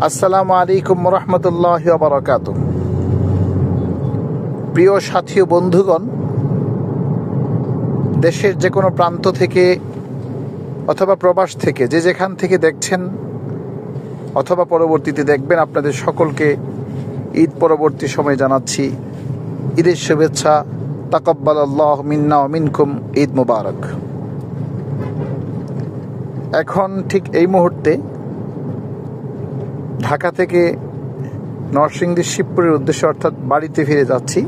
আসসালামু আলাইকুম রহমতুল্লাহি ওয়া বারাকাতুহু। প্রিয় সাথী ও বন্ধুগণ, দেশের যে কোনো প্রান্ত থেকে অথবা প্রবাস থেকে যে যেখান থেকে দেখছেন অথবা পরবর্তীতে দেখবেন, আপনাদের সকলকে ঈদ পরবর্তী সময় জানাচ্ছি ঈদের শুভেচ্ছা। তাকাব্বালাল্লাহু মিন্না ওয়া মিনকুম, ঈদ মুবারক। এখন ঠিক এই মুহূর্তে ঢাকা থেকে নরসিংদী শিবপুরের উদ্দেশ্যে অর্থাৎ বাড়িতে ফিরে যাচ্ছি।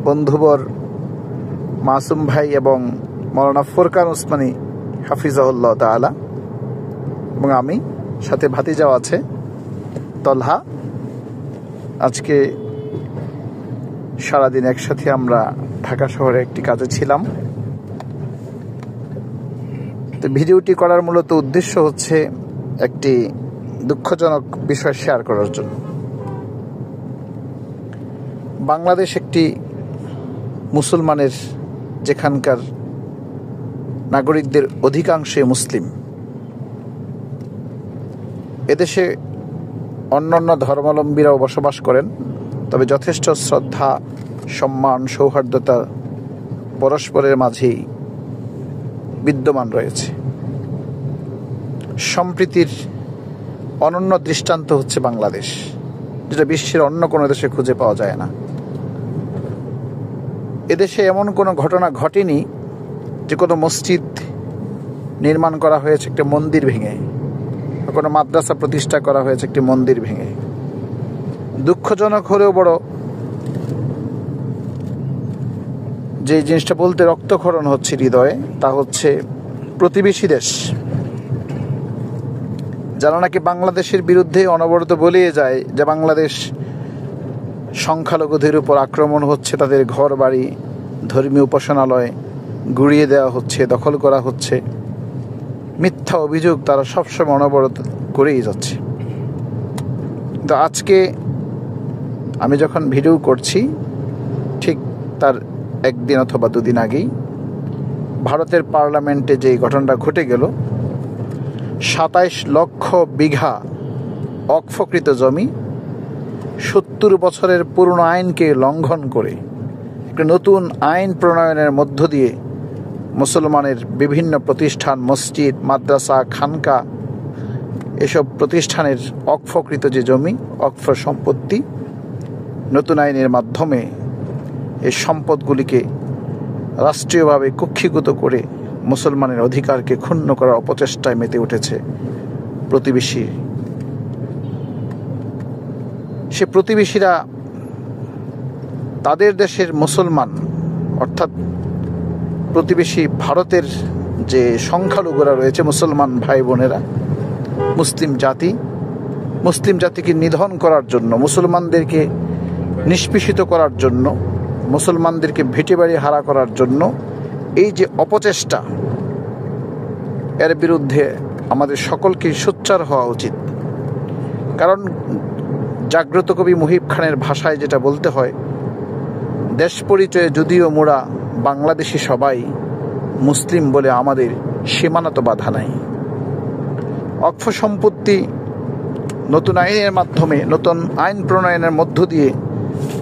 বন্ধুবর মাসুম ভাই এবং মৌলানা ফুরকান উসমানী হাফিজাহুল্লাহ তাআলা এবং আমি, সাথে ভাতিজাও আছে তলহা। আজকে সারাদিন একসাথে আমরা ঢাকা শহরে একটি কাজে ছিলাম। তো ভিডিওটি করার মূলত উদ্দেশ্য হচ্ছে একটি দুঃখজনক বিষয় শেয়ার করার জন্য। বাংলাদেশ একটি মুসলমানের, যেখানকার নাগরিকদের অধিকাংশই মুসলিম। এদেশে অন্যান্য ধর্মাবলম্বীরাও বসবাস করেন, তবে যথেষ্ট শ্রদ্ধা, সম্মান, সৌহার্দ্যতা পরস্পরের মাঝেই বিদ্যমান রয়েছে। সম্প্রীতির অনন্য দৃষ্টান্ত হচ্ছে বাংলাদেশ, যেটা বিশ্বের অন্য কোনো দেশে খুঁজে পাওয়া যায় না। এদেশে এমন কোনো ঘটনা ঘটেনি যে কোনো মসজিদ নির্মাণ করা হয়েছে একটি মন্দির ভেঙে, বা কোনো মাদ্রাসা প্রতিষ্ঠা করা হয়েছে একটি মন্দির ভেঙে। দুঃখজনক হলেও বড় যে জিনিসটা বলতে রক্তক্ষরণ হচ্ছে হৃদয়ে, তা হচ্ছে প্রতিবেশী দেশ যারা নাকি বাংলাদেশের বিরুদ্ধে অনবরত বলিয়ে যায় যে বাংলাদেশ সংখ্যালঘুদের উপর আক্রমণ হচ্ছে, তাদের ঘর বাড়ি, ধর্মীয় উপাসনালয় গুড়িয়ে দেওয়া হচ্ছে, দখল করা হচ্ছে, মিথ্যা অভিযোগ তারা সবসময় অনবরত করেই যাচ্ছে। তো আজকে আমি যখন ভিডিও করছি, ঠিক তার একদিন অথবা দুদিন আগেই ভারতের পার্লামেন্টে যে ঘটনাটা ঘটে গেল, 27 লক্ষ বিঘা অক্ফকৃত জমি 70 বছরের পুরনো আইনকে লঙ্ঘন করে একটা নতুন আইন প্রণয়নের মধ্য দিয়ে মুসলমানের বিভিন্ন প্রতিষ্ঠান, মসজিদ, মাদ্রাসা, খানকা, এসব প্রতিষ্ঠানের অক্ফকৃত যে জমি, অক্ফ সম্পত্তি, নতুন আইনের মাধ্যমে এই সম্পদগুলিকে রাষ্ট্রীয়ভাবে কক্ষীগত করে মুসলমানের অধিকারকে ক্ষুণ্ণ করার অপচেষ্টায় মেতে উঠেছে প্রতিবেশী। সে প্রতিবেশীরা তাদের দেশের মুসলমান, অর্থাৎ প্রতিবেশী ভারতের যে সংখ্যালঘুরা রয়েছে, মুসলমান ভাই বোনেরা, মুসলিম জাতিকে নিধন করার জন্য, মুসলমানদেরকে নিষ্পেষিত করার জন্য, মুসলমানদেরকে ভিটে বাড়ি হারা করার জন্য এই যে অপচেষ্টা, এর বিরুদ্ধে আমাদের সকলকে সোচ্চার হওয়া উচিত। কারণ জাগ্রত কবি মুহিব খানের ভাষায় যেটা বলতে হয়, দেশ পরিচয়ে যদিও মোরা বাংলাদেশি সবাই, মুসলিম বলে আমাদের সীমানা তো বাধা নাই। অক্ফ সম্পত্তি নতুন আইনের মাধ্যমে, নতুন আইন প্রণয়নের মধ্য দিয়ে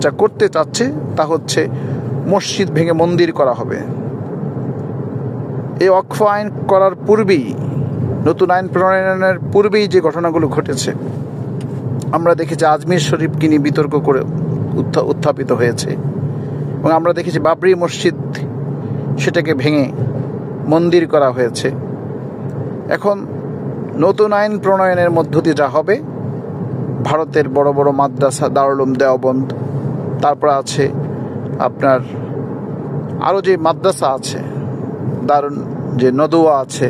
যা করতে চাচ্ছে তা হচ্ছে মসজিদ ভেঙে মন্দির করা হবে। এই অক্ফ আইন করার পূর্বেই, নতুন আইন প্রণয়নের পূর্বেই যে ঘটনাগুলো ঘটেছে, আমরা দেখেছি আজমির শরীফকে নিয়ে বিতর্ক করে উত্থাপিত হয়েছে, এবং আমরা দেখেছি বাবরি মসজিদ, সেটাকে ভেঙে মন্দির করা হয়েছে। এখন নতুন আইন প্রণয়নের মধ্য দিয়ে যা হবে, ভারতের বড় বড় মাদ্রাসা, দারুল উলুম দেওবন্দ, তারপর আছে আপনার আরও যে মাদ্রাসা আছে, দারুন যে নদুয়া আছে,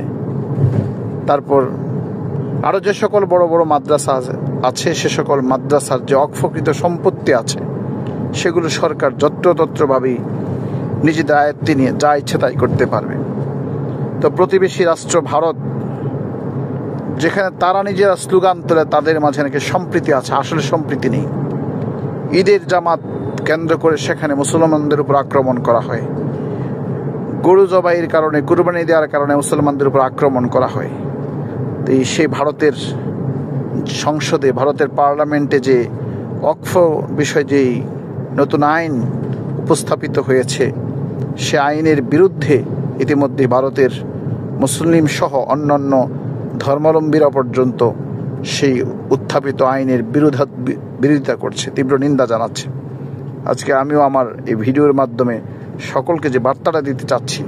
তারপর আরও যে সকল বড় বড় মাদ্রাসা আছে, সে সকল মাদ্রাসার যে অক্ফকৃত সম্পত্তি আছে, সেগুলো সরকার যত্রতত্রভাবেই নিজেদের আয়ত্তে নিয়ে যা ইচ্ছে তাই করতে পারবে। তো প্রতিবেশী রাষ্ট্র ভারত, যেখানে তারা নিজেরা স্লোগান তোলে তাদের মাঝে নাকি সম্প্রীতি আছে, আসলে সম্প্রীতি নেই। ঈদের জামাত কেন্দ্র করে সেখানে মুসলমানদের উপর আক্রমণ করা হয়, গরু জবাইয়ের কারণে, কুরবানি দেওয়ার কারণে মুসলমানদের উপর আক্রমণ করা হয়। তো সেই ভারতের সংসদে ভারতের পার্লামেন্টে যে ওয়াকফ বিষয় যেই নতুন আইন উপস্থাপিত হয়েছে, সে আইনের বিরুদ্ধে ইতিমধ্যে ভারতের মুসলিম সহ অন্যান্য ধর্মাবলম্বীরা পর্যন্ত সেই উত্থাপিত আইনের বিরোধিতা করছে, তীব্র নিন্দা জানাচ্ছে। আজকে আমিও আমার এই ভিডিওর মাধ্যমে সকলকে যে বার্তাটা দিতে চাচ্ছি,